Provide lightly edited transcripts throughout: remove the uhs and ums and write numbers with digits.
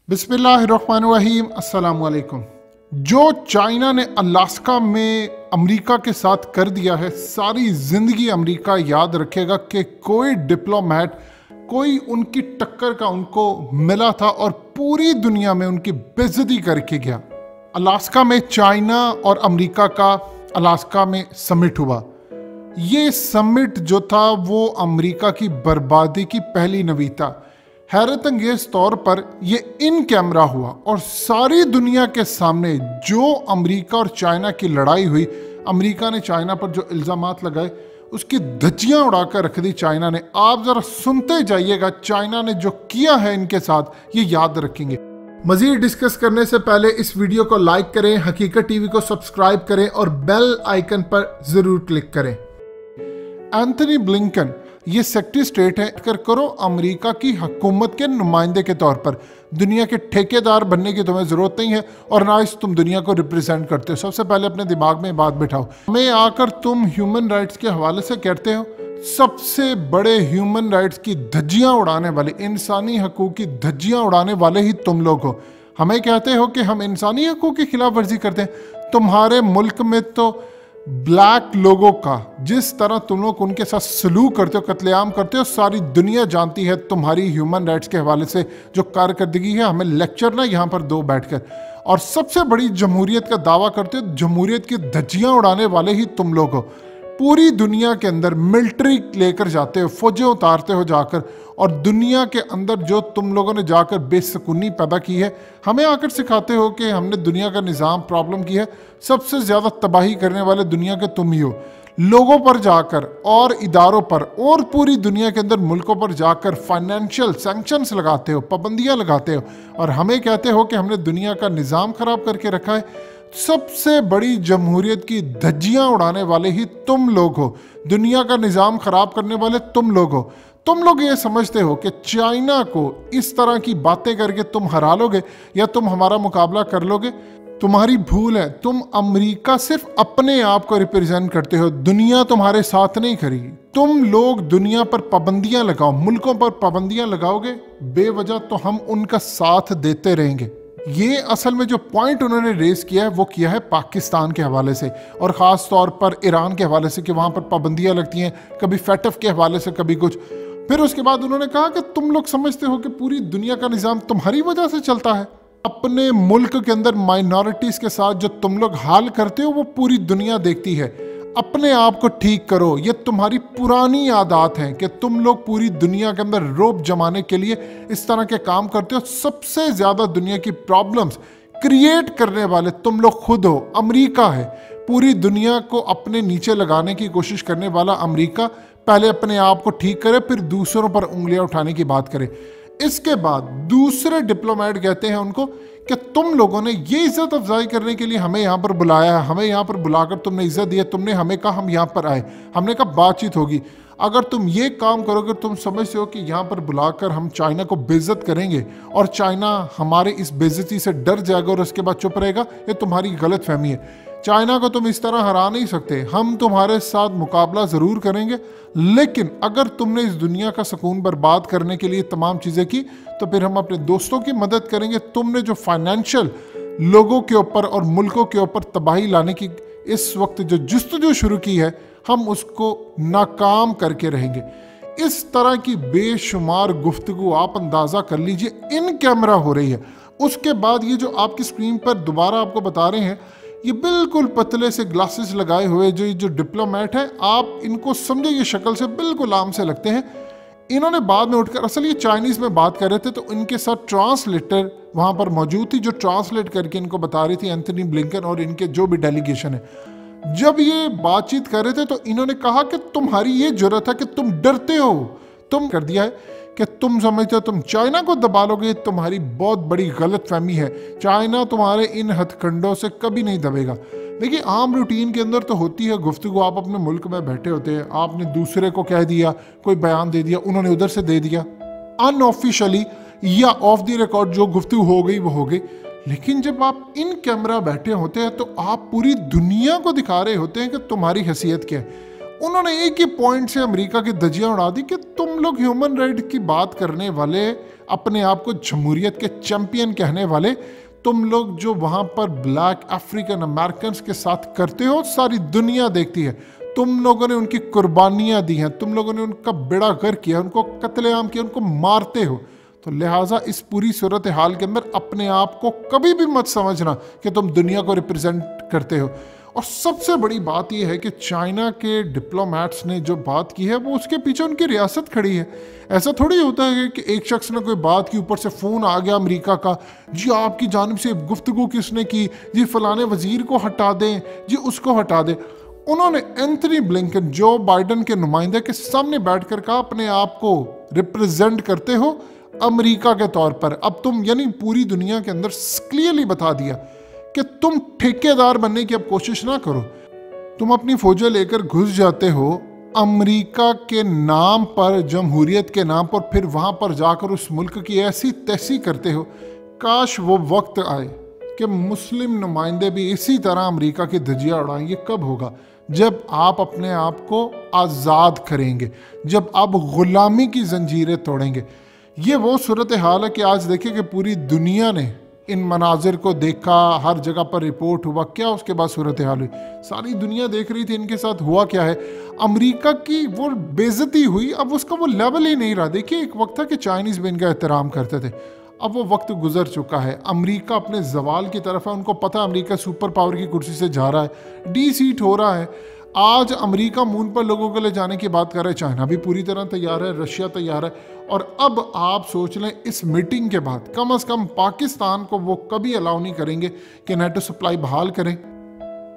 बिस्मिल्लाहिर्रहमानिर्रहीम अस्सलाम वालेकुम। जो चाइना ने अलास्का में अमेरिका के साथ कर दिया है, सारी ज़िंदगी अमेरिका याद रखेगा कि कोई डिप्लोमेट, कोई उनकी टक्कर का उनको मिला था और पूरी दुनिया में उनकी बेइज्जती करके गया। अलास्का में चाइना और अमेरिका का अलास्का में समिट हुआ। ये समिट जो था वो अमेरिका की बर्बादी की पहली नवी था। हैरत अंगेज तौर पर ये इन कैमरा हुआ और सारी दुनिया के सामने जो अमेरिका और चाइना की लड़ाई हुई, अमेरिका ने चाइना पर जो इल्ज़ामात लगाए उसकी धज्जियां उड़ाकर रख दी चाइना ने। आप ज़रा सुनते जाइएगा, चाइना ने जो किया है इनके साथ ये याद रखेंगे। मज़ीद डिस्कस करने से पहले इस वीडियो को लाइक करें, हकीकत टीवी को सब्सक्राइब करें और बेल आइकन पर ज़रूर क्लिक करें। एंथनी ब्लिंकन ये सेक्रेटरी स्टेट है, करो अमेरिका की हुकूमत के नुमाइंदे के तौर पर। दुनिया के ठेकेदार बनने की तुम्हें ज़रूरत नहीं है और ना इस तुम दुनिया को रिप्रेजेंट करते हो। सबसे पहले अपने दिमाग में बात बिठाओ। हमें आकर तुम ह्यूमन राइट्स के हवाले से कहते हो, सबसे बड़े ह्यूमन राइट्स की धज्जियां उड़ाने वाले, इंसानी हकूक़ की धज्जियां उड़ाने वाले ही तुम लोग हो। हमें कहते हो कि हम इंसानी हकूक़ की खिलाफ वर्जी करते हैं। तुम्हारे मुल्क में तो ब्लैक लोगों का जिस तरह तुम लोग उनके साथ सलूक करते हो, कत्लेआम करते हो, सारी दुनिया जानती है। तुम्हारी ह्यूमन राइट्स के हवाले से जो कारकर्दगी है, हमें लेक्चर ना यहाँ पर दो बैठकर। और सबसे बड़ी जमहूरियत का दावा करते हो, जमहूरियत की धज्जियां उड़ाने वाले ही तुम लोग हो। पूरी दुनिया के अंदर मिलिट्री लेकर जाते हो, फौजें उतारते हो जाकर, और दुनिया के अंदर जो तुम लोगों ने जाकर बेसुकूनी पैदा की है, हमें आकर सिखाते हो कि हमने दुनिया का निज़ाम प्रॉब्लम की है। सबसे ज़्यादा तबाही करने वाले दुनिया के तुम ही हो। लोगों पर जाकर और इदारों पर और पूरी दुनिया के अंदर मुल्कों पर जाकर फाइनेंशियल सैंक्शंस लगाते हो, पाबंदियाँ लगाते हो, और हमें कहते हो कि हमने दुनिया का निज़ाम ख़राब करके रखा है। सबसे बड़ी जमहूरियत की धज्जियां उड़ाने वाले ही तुम लोग हो। दुनिया का निज़ाम ख़राब करने वाले तुम लोग हो। तुम लोग ये समझते हो कि चाइना को इस तरह की बातें करके तुम हरा लोगे या तुम हमारा मुकाबला कर लोगे। तुम्हारी भूल है। तुम अमेरिका सिर्फ अपने आप को रिप्रेजेंट करते हो, दुनिया तुम्हारे साथ नहीं खड़ी। तुम लोग दुनिया पर पाबंदियां लगाओ, मुल्कों पर पाबंदियां लगाओगे बेवजह, तो हम उनका साथ देते रहेंगे। ये असल में जो पॉइंट उन्होंने रेस किया है वो किया है पाकिस्तान के हवाले से, और ख़ास तौर पर ईरान के हवाले से कि वहाँ पर पाबंदियाँ लगती हैं, कभी फैटफ के हवाले से, कभी कुछ। फिर उसके बाद उन्होंने कहा कि तुम लोग समझते हो कि पूरी दुनिया का निज़ाम तुम्हारी वजह से चलता है। अपने मुल्क के अंदर माइनॉरिटीज़ के साथ जो तुम लोग हाल करते हो वो पूरी दुनिया देखती है। अपने आप को ठीक करो। ये तुम्हारी पुरानी आदत हैं कि तुम लोग पूरी दुनिया के अंदर रौब जमाने के लिए इस तरह के काम करते हो। सबसे ज़्यादा दुनिया की प्रॉब्लम्स क्रिएट करने वाले तुम लोग खुद हो। अमेरिका है, पूरी दुनिया को अपने नीचे लगाने की कोशिश करने वाला अमेरिका पहले अपने आप को ठीक करे, फिर दूसरों पर उंगलियां उठाने की बात करे। इसके बाद दूसरे डिप्लोमेट कहते हैं उनको कि तुम लोगों ने ये इज्जत अफजाई करने के लिए हमें यहाँ पर बुलाया है, हमें यहाँ पर बुलाकर तुमने इज्जत दी है, तुमने हमें कहा हम यहाँ पर आए, हमने कहा बातचीत होगी। अगर तुम ये काम करोगे, तुम समझते हो कि यहाँ पर बुलाकर हम चाइना को बेइज्जत करेंगे और चाइना हमारे इस बेइज्जती से डर जाएगा और उसके बाद चुप रहेगा, ये तुम्हारी गलत फहमी है। चाइना को तुम इस तरह हरा नहीं सकते। हम तुम्हारे साथ मुकाबला ज़रूर करेंगे, लेकिन अगर तुमने इस दुनिया का सुकून बर्बाद करने के लिए तमाम चीज़ें की तो फिर हम अपने दोस्तों की मदद करेंगे। तुमने जो फाइनेंशियल लोगों के ऊपर और मुल्कों के ऊपर तबाही लाने की इस वक्त जो जस्तजू शुरू की है, हम उसको नाकाम करके रहेंगे। इस तरह की बेशुमार गुफ्तगू आप अंदाज़ा कर लीजिए इन कैमरा हो रही है। उसके बाद ये जो आपकी स्क्रीन पर दोबारा आपको बता रहे हैं, ये बिल्कुल पतले से ग्लासेस लगाए हुए जो डिप्लोमेट हैं, आप इनको समझे, ये शक्ल से बिल्कुल आम से लगते हैं। इन्होंने बाद में उठकर, असल ये चाइनीज़ में बात कर रहे थे, तो इनके साथ ट्रांसलेटर वहाँ पर मौजूद थी जो ट्रांसलेट करके इनको बता रही थी, एंथनी ब्लिंकन और इनके जो भी डेलीगेशन है। जब ये बातचीत कर रहे थे तो इन्होंने कहा कि तुम्हारी ये जरूरत है कि तुम डरते हो, तुम कर दिया है कि तुम समझते हो तुम चाइना को दबा लोगे। तुम्हारी बहुत बड़ी गलत फहमी है। चाइना तुम्हारे इन हथकंडों से कभी नहीं दबेगा। देखिए, आम रूटीन के अंदर तो होती है गुफ्तगू, आप अपने मुल्क में बैठे होते हैं, आपने दूसरे को कह दिया, कोई बयान दे दिया, उन्होंने उधर से दे दिया, अनऑफिशियली या ऑफ द रिकॉर्ड जो गुफ्तगू हो गई वो हो गई। लेकिन जब आप इन कैमरा बैठे होते हैं तो आप पूरी दुनिया को दिखा रहे होते हैं कि तुम्हारी हैसियत क्या है। उन्होंने एक ही पॉइंट से अमेरिका की धज्जियां उड़ा दी कि तुम लोग ह्यूमन राइट की बात करने वाले, अपने आप को जमहूरियत के चैंपियन कहने वाले, तुम लोग जो वहां पर ब्लैक अफ्रीकन अमेरिकन के साथ करते हो सारी दुनिया देखती है। तुम लोगों ने उनकी कुर्बानियां दी हैं, तुम लोगों ने उनका बेड़ा गर्क किया, उनको कत्लेआम किया, उनको मारते हो। तो लिहाजा इस पूरी सूरत हाल के अंदर अपने आप को कभी भी मत समझना कि तुम दुनिया को रिप्रेजेंट करते हो। और सबसे बड़ी बात यह है कि चाइना के डिप्लोमेट्स ने जो बात की है वो उसके पीछे उनकी रियासत खड़ी है। ऐसा थोड़ी होता है कि एक शख्स ने कोई बात की, ऊपर से फ़ोन आ गया अमेरिका का, जी आपकी जानिब से गुफ्तगू किसने की, जी फलाने वजीर को हटा दें, जी उसको हटा दें। उन्होंने एंथनी ब्लिंकन, जो बाइडन के नुमाइंदे के सामने बैठकर कहा अपने आप को रिप्रेजेंट करते हो अमेरिका के तौर पर। अब तुम यानी पूरी दुनिया के अंदर क्लियरली बता दिया कि तुम ठेकेदार बनने की अब कोशिश ना करो। तुम अपनी फौजें लेकर घुस जाते हो अमेरिका के नाम पर, जमहूरियत के नाम पर, फिर वहां पर जाकर उस मुल्क की ऐसी तैसी करते हो। काश वो वक्त आए कि मुस्लिम नुमाइंदे भी इसी तरह अमेरिका की धज्जियां उड़ाएं। ये कब होगा? जब आप अपने आप को आज़ाद करेंगे, जब आप गुलामी की जंजीरें तोड़ेंगे। ये वो सूरत हाल है कि आज देखिए कि पूरी दुनिया ने इन मनाजिर को देखा, हर जगह पर रिपोर्ट हुआ, क्या उसके बाद सूरत हाल हुई, सारी दुनिया देख रही थी इनके साथ हुआ क्या है। अमेरिका की वो बेइज्जती हुई, अब उसका वो लेवल ही नहीं रहा। देखिए एक वक्त था कि चाइनीज़ भी इनका एहतराम करते थे, अब वो वक्त गुजर चुका है। अमेरिका अपने जवाल की तरफ है, उनको पता अमेरिका सुपर पावर की कुर्सी से जा रहा है, डी सीट हो रहा है। आज अमेरिका मून पर लोगों को ले जाने की बात कर रहे हैं, चाइना भी पूरी तरह तैयार है, रशिया तैयार है। और अब आप सोच लें इस मीटिंग के बाद कम से कम पाकिस्तान को वो कभी अलाउ नहीं करेंगे कि नेटो सप्लाई बहाल करें,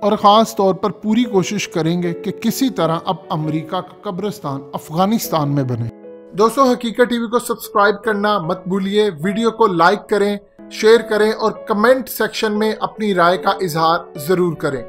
और ख़ास तौर पर पूरी कोशिश करेंगे कि किसी तरह अब अमेरिका का कब्रिस्तान अफगानिस्तान में बने। दोस्तों, हकीकत टीवी को सब्सक्राइब करना मत भूलिए, वीडियो को लाइक करें, शेयर करें और कमेंट सेक्शन में अपनी राय का इजहार ज़रूर करें।